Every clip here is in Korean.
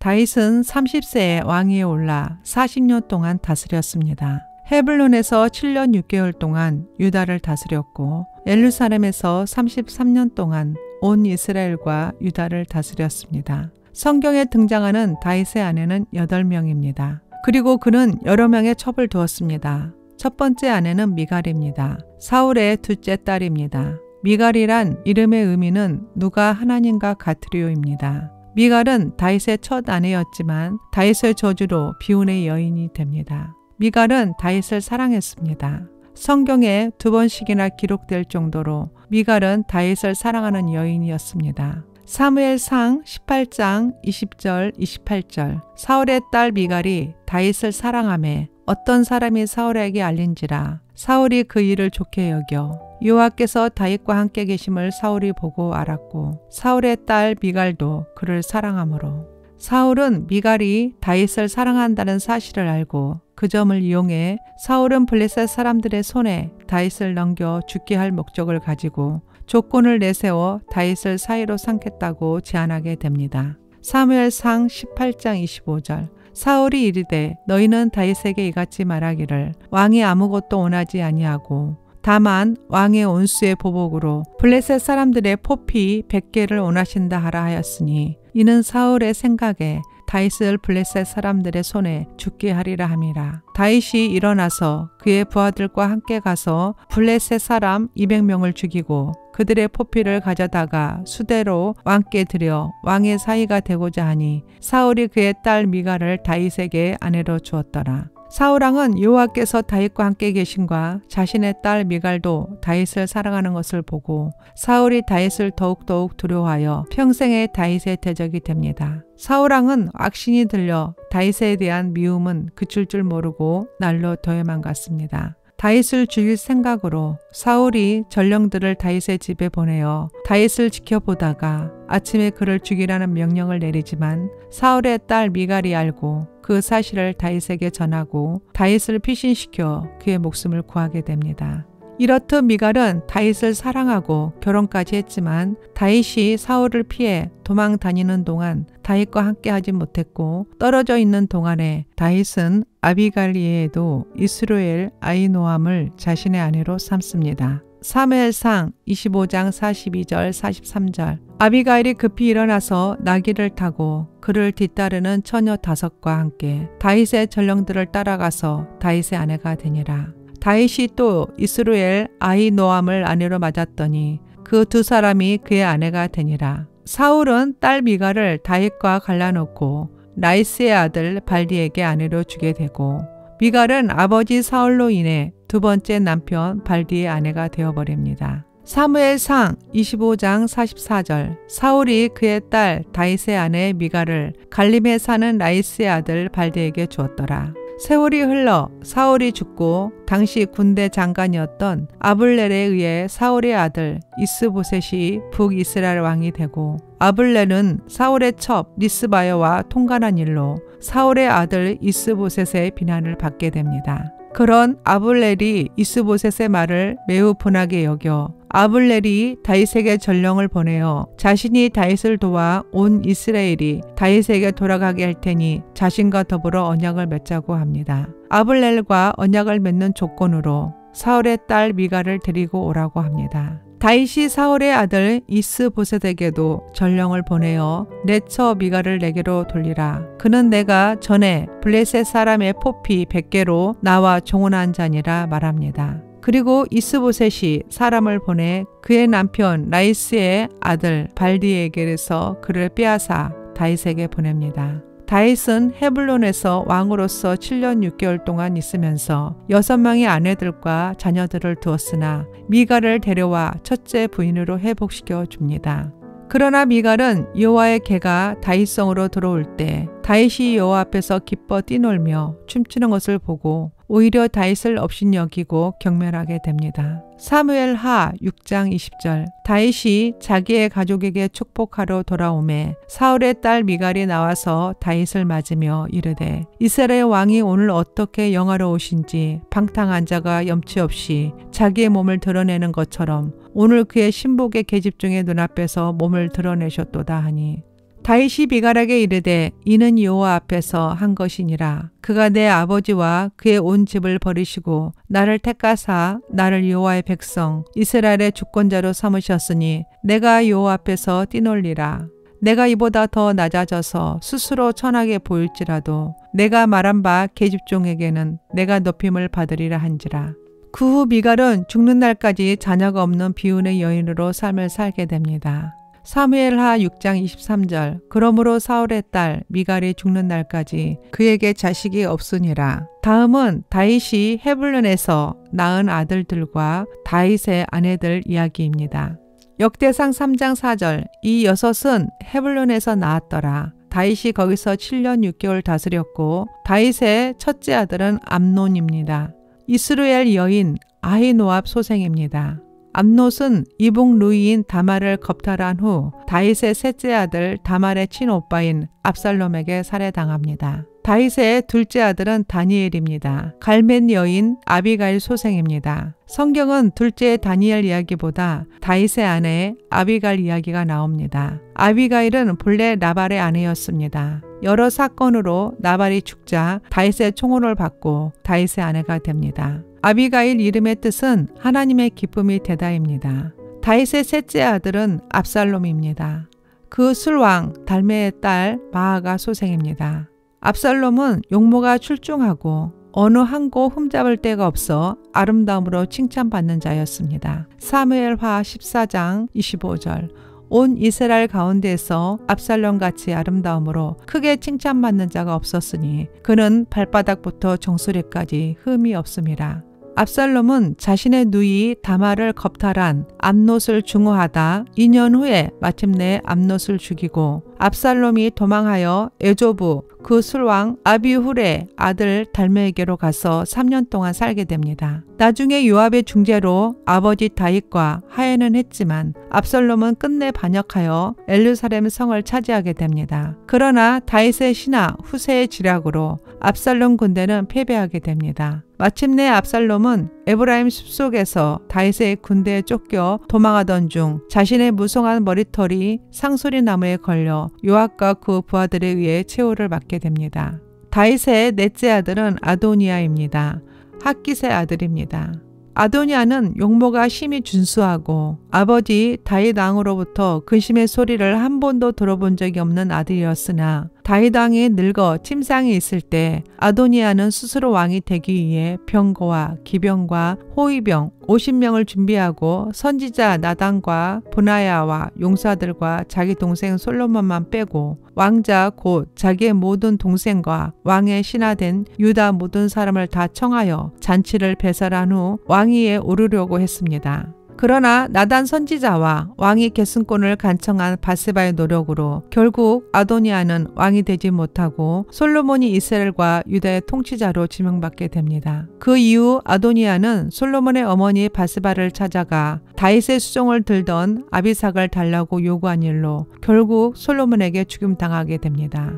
다윗은 30세에 왕위에 올라 40년 동안 다스렸습니다. 헤블론에서 7년 6개월 동안 유다를 다스렸고 예루살렘에서 33년 동안 온 이스라엘과 유다를 다스렸습니다. 성경에 등장하는 다윗의 아내는 8명입니다. 그리고 그는 여러 명의 첩을 두었습니다. 첫 번째 아내는 미갈입니다. 사울의 둘째 딸입니다. 미갈이란 이름의 의미는 누가 하나님과 같으리오입니다. 미갈은 다윗의 첫 아내였지만 다윗의 저주로 비운의 여인이 됩니다. 미갈은 다윗을 사랑했습니다. 성경에 2번씩이나 기록될 정도로 미갈은 다윗을 사랑하는 여인이었습니다. 사무엘상 18장 20절 28절 사울의 딸 미갈이 다윗을 사랑하매 어떤 사람이 사울에게 알린지라 사울이 그 일을 좋게 여겨 여호와께서 다윗과 함께 계심을 사울이 보고 알았고 사울의 딸 미갈도 그를 사랑하므로 사울은 미갈이 다윗을 사랑한다는 사실을 알고 그 점을 이용해 사울은 블레셋 사람들의 손에 다윗을 넘겨 죽게 할 목적을 가지고 조건을 내세워 다윗을 사위로 삼겠다고 제안하게 됩니다. 사무엘상 18장 25절 사울이 이르되 너희는 다윗에게 이같이 말하기를 왕이 아무것도 원하지 아니하고 다만 왕의 온수의 보복으로 블레셋 사람들의 포피 100개를 원하신다 하라 하였으니 이는 사울의 생각에 다윗을 블레셋 사람들의 손에 죽게 하리라 함이라. 다윗이 일어나서 그의 부하들과 함께 가서 블레셋 사람 200명을 죽이고 그들의 포피를 가져다가 수대로 왕께 드려 왕의 사위가 되고자 하니 사울이 그의 딸 미갈을 다윗에게 아내로 주었더라. 사울왕은 여호와께서 다윗과 함께 계신과 자신의 딸 미갈도 다윗을 사랑하는 것을 보고 사울이 다윗을 더욱더욱 두려워하여 평생의 다윗의 대적이 됩니다. 사울왕은 악신이 들려 다윗에 대한 미움은 그칠 줄 모르고 날로 더해만 갔습니다. 다윗을 죽일 생각으로 사울이 전령들을 다윗의 집에 보내어 다윗을 지켜보다가 아침에 그를 죽이라는 명령을 내리지만 사울의 딸 미갈이 알고 그 사실을 다윗에게 전하고 다윗을 피신시켜 그의 목숨을 구하게 됩니다. 이렇듯 미갈은 다윗을 사랑하고 결혼까지 했지만 다윗이 사울을 피해 도망 다니는 동안 다윗과 함께 하지 못했고 떨어져 있는 동안에 다윗은 아비갈 이외에도 이스로엘 아히노암을 자신의 아내로 삼습니다. 사무엘상 25장 42절 43절 아비가일이 급히 일어나서 나귀를 타고 그를 뒤따르는 처녀 5과 함께 다윗의 전령들을 따라가서 다윗의 아내가 되니라. 다윗이 또 이스로엘 아히노암을 아내로 맞았더니 그 2사람이 그의 아내가 되니라. 사울은 딸 미갈을 다윗과 갈라놓고 라이스의 아들 발디에게 아내로 주게 되고 미갈은 아버지 사울로 인해 2번째 남편 발디의 아내가 되어버립니다. 사무엘상 25장 44절 사울이 그의 딸 다윗의 아내 미갈을 갈림에 사는 라이스의 아들 발디에게 주었더라. 세월이 흘러 사울이 죽고 당시 군대 장관이었던 아블렐에 의해 사울의 아들 이스보셋이 북이스라엘 왕이 되고 아블렐은 사울의 첩 리스바여와 통관한 일로 사울의 아들 이스보셋의 비난을 받게 됩니다. 그런 아블렐이 이스보셋의 말을 매우 분하게 여겨 아블렐이 다윗에게 전령을 보내어 자신이 다윗을 도와 온 이스라엘이 다윗에게 돌아가게 할 테니 자신과 더불어 언약을 맺자고 합니다. 아블렐과 언약을 맺는 조건으로 사울의 딸 미갈을 데리고 오라고 합니다. 다윗이 사울의 아들 이스보셋에게도 전령을 보내어 내 처 미갈을 내게로 돌리라. 그는 내가 전에 블레셋 사람의 포피 100개로 나와 종언한 자니라 말합니다. 그리고 이스보셋이 사람을 보내 그의 남편 라이스의 아들 발디에게서 그를 빼앗아 다윗에게 보냅니다. 다윗은 헤블론에서 왕으로서 7년 6개월 동안 있으면서 6명의 아내들과 자녀들을 두었으나 미갈을 데려와 첫째 부인으로 회복시켜 줍니다. 그러나 미갈은 여호와의 개가 다윗성으로 들어올 때 다윗이 여호와 앞에서 기뻐 뛰놀며 춤추는 것을 보고 오히려 다윗을 업신여기고 경멸하게 됩니다. 사무엘하 6장 20절 다윗이 자기의 가족에게 축복하러 돌아오매 사울의 딸 미갈이 나와서 다윗을 맞으며 이르되 이스라엘 왕이 오늘 어떻게 영화로우신지 방탕한 자가 염치 없이 자기의 몸을 드러내는 것처럼 오늘 그의 신복의 계집 중에 눈앞에서 몸을 드러내셨도다 하니 다윗이 미갈에게 이르되 이는 여호와 앞에서 한 것이니라. 그가 내 아버지와 그의 온 집을 버리시고 나를 택하사 나를 여호와의 백성 이스라엘의 주권자로 삼으셨으니 내가 여호와 앞에서 뛰놀리라. 내가 이보다 더 낮아져서 스스로 천하게 보일지라도 내가 말한 바 계집종에게는 내가 높임을 받으리라 한지라. 그 후 미갈은 죽는 날까지 자녀가 없는 비운의 여인으로 삶을 살게 됩니다. 사무엘하 6장 23절 그러므로 사울의 딸 미갈이 죽는 날까지 그에게 자식이 없으니라. 다음은 다윗이 헤블론에서 낳은 아들들과 다윗의 아내들 이야기입니다. 역대상 3장 4절 이 여섯은 헤블론에서 낳았더라. 다윗이 거기서 7년 6개월 다스렸고 다윗의 첫째 아들은 암논입니다. 이스루엘 여인 아히노압 소생입니다. 암논은 이복 루이인 다말을 겁탈한 후 다윗의 셋째 아들 다말의 친오빠인 압살롬에게 살해당합니다. 다윗의 둘째 아들은 다니엘입니다. 갈멜 여인 아비가일 소생입니다. 성경은 둘째 다니엘 이야기보다 다윗의 아내 아비가일 이야기가 나옵니다. 아비가일은 본래 나발의 아내였습니다. 여러 사건으로 나발이 죽자 다윗의 총호를 받고 다윗의 아내가 됩니다. 아비가일 이름의 뜻은 하나님의 기쁨이 되다입니다. 다윗의 셋째 아들은 압살롬입니다. 그 술왕 달메의 딸 마아가 소생입니다. 압살롬은 용모가 출중하고 어느 한 곳 흠잡을 데가 없어 아름다움으로 칭찬받는 자였습니다. 사무엘하 14장 25절 온 이스라엘 가운데에서 압살롬같이 아름다움으로 크게 칭찬받는 자가 없었으니 그는 발바닥부터 정수리까지 흠이 없음이라. 압살롬은 자신의 누이 다말을 겁탈한 암논을 중호하다 2년 후에 마침내 암논을 죽이고 압살롬이 도망하여 에조부 그 술왕 아비훌의 아들 달메에게로 가서 3년 동안 살게 됩니다. 나중에 요압의 중재로 아버지 다윗과 화해는 했지만 압살롬은 끝내 반역하여 예루살렘 성을 차지하게 됩니다. 그러나 다윗의 신하 후세의 지략으로 압살롬 군대는 패배하게 됩니다. 마침내 압살롬은 에브라임 숲속에서 다윗의 군대에 쫓겨 도망하던 중 자신의 무성한 머리털이 상소리 나무에 걸려 요압과 그 부하들에 의해 최후를 맞게 됩니다. 다윗의 넷째 아들은 아도니아입니다. 핫깃의 아들입니다. 아도니아는 용모가 심히 준수하고 아버지 다윗 왕으로부터 근심의 소리를 한 번도 들어본 적이 없는 아들이었으나 다윗 왕이 늙어 침상에 있을 때 아도니아는 스스로 왕이 되기 위해 병거와 기병과 호위병 50명을 준비하고 선지자 나단과 브나야와 용사들과 자기 동생 솔로몬만 빼고 왕자 곧 자기의 모든 동생과 왕의 신하된 유다 모든 사람을 다 청하여 잔치를 배설한 후 왕위에 오르려고 했습니다. 그러나 나단 선지자와 왕위 계승권을 간청한 밧세바의 노력으로 결국 아도니아는 왕이 되지 못하고 솔로몬이 이스라엘과 유다의 통치자로 지명받게 됩니다. 그 이후 아도니아는 솔로몬의 어머니 밧세바를 찾아가 다윗의 수종을 들던 아비삭을 달라고 요구한 일로 결국 솔로몬에게 죽임당하게 됩니다.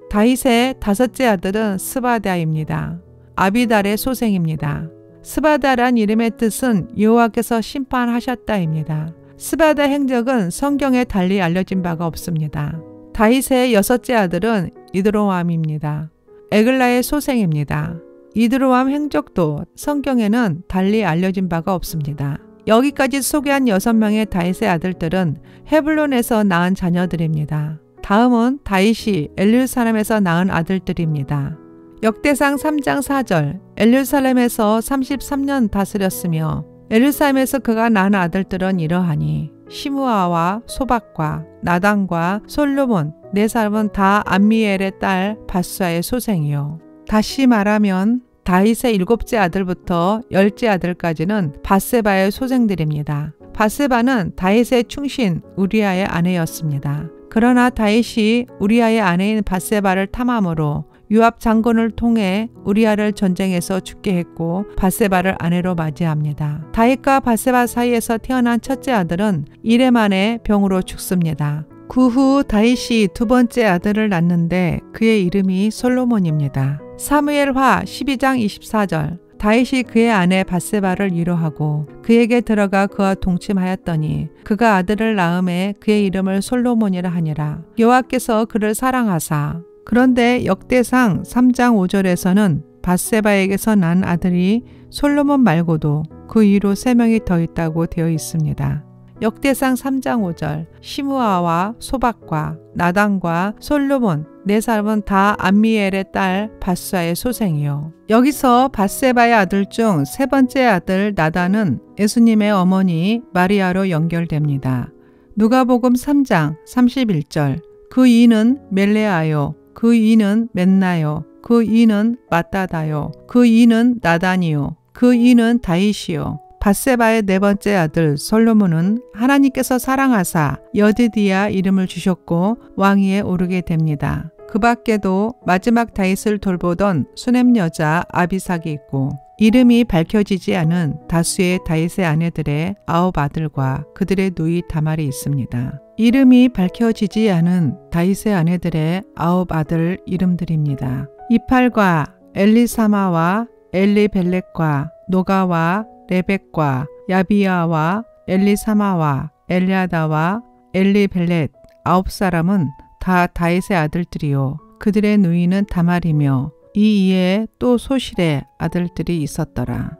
다윗의 다섯째 아들은 스바다입니다. 아비달의 소생입니다. 스바다란 이름의 뜻은 여호와께서 심판하셨다입니다. 스바다 행적은 성경에 달리 알려진 바가 없습니다. 다윗의 여섯째 아들은 이드로암입니다. 에글라의 소생입니다. 이드로암 행적도 성경에는 달리 알려진 바가 없습니다. 여기까지 소개한 6명의 다윗의 아들들은 헤블론에서 낳은 자녀들입니다. 다음은 다윗이 예루살렘에서 낳은 아들들입니다. 역대상 3장 4절 예루살렘에서 33년 다스렸으며 예루살렘에서 그가 낳은 아들들은 이러하니 시므아와 소박과 나단과 솔로몬 네 사람은 다 암미엘의 딸 밧수아의 소생이요. 다시 말하면 다윗의 7째 아들부터 10째 아들까지는 밧세바의 소생들입니다. 밧세바는 다윗의 충신 우리아의 아내였습니다. 그러나 다윗이 우리아의 아내인 밧세바를 탐함으로 요압 장군을 통해 우리아를 전쟁에서 죽게 했고 밧세바를 아내로 맞이합니다. 다윗과 밧세바 사이에서 태어난 첫째 아들은 이래 만에 병으로 죽습니다. 그 후 다윗이 두 번째 아들을 낳는데 그의 이름이 솔로몬입니다. 사무엘하 12장 24절 다윗이 그의 아내 밧세바를 위로하고 그에게 들어가 그와 동침하였더니 그가 아들을 낳음에 그의 이름을 솔로몬이라 하니라. 여호와께서 그를 사랑하사. 그런데 역대상 3장 5절에서는 밧세바에게서 난 아들이 솔로몬 말고도 그 위로 3명이 더 있다고 되어 있습니다. 역대상 3장 5절 시므아와 소박과 나단과 솔로몬 4사람은 다 암미엘의 딸 밧수아의 소생이요. 여기서 밧세바의 아들 중 3번째 아들 나단은 예수님의 어머니 마리아로 연결됩니다. 누가복음 3장 31절 그 이는 멜레아요 그 이는 맨나요 그 이는 마따다요 그 이는 나단이요 그 이는 다윗이요. 밧세바의 4번째 아들 솔로몬은 하나님께서 사랑하사 여디디아 이름을 주셨고 왕위에 오르게 됩니다. 그 밖에도 마지막 다윗을 돌보던 수넴 여자 아비삭이 있고 이름이 밝혀지지 않은 다수의 다윗의 아내들의 9 아들과 그들의 누이 다말이 있습니다. 이름이 밝혀지지 않은 다윗의 아내들의 9 아들 이름들입니다. 이팔과 엘리사마와 엘리벨렉과 노가와 레벡과 야비야와 엘리사마와 엘리아다와 엘리벨렛 9사람은 다 다윗의 아들들이요. 그들의 누이는 다말이며 이 이에 또 소실의 아들들이 있었더라.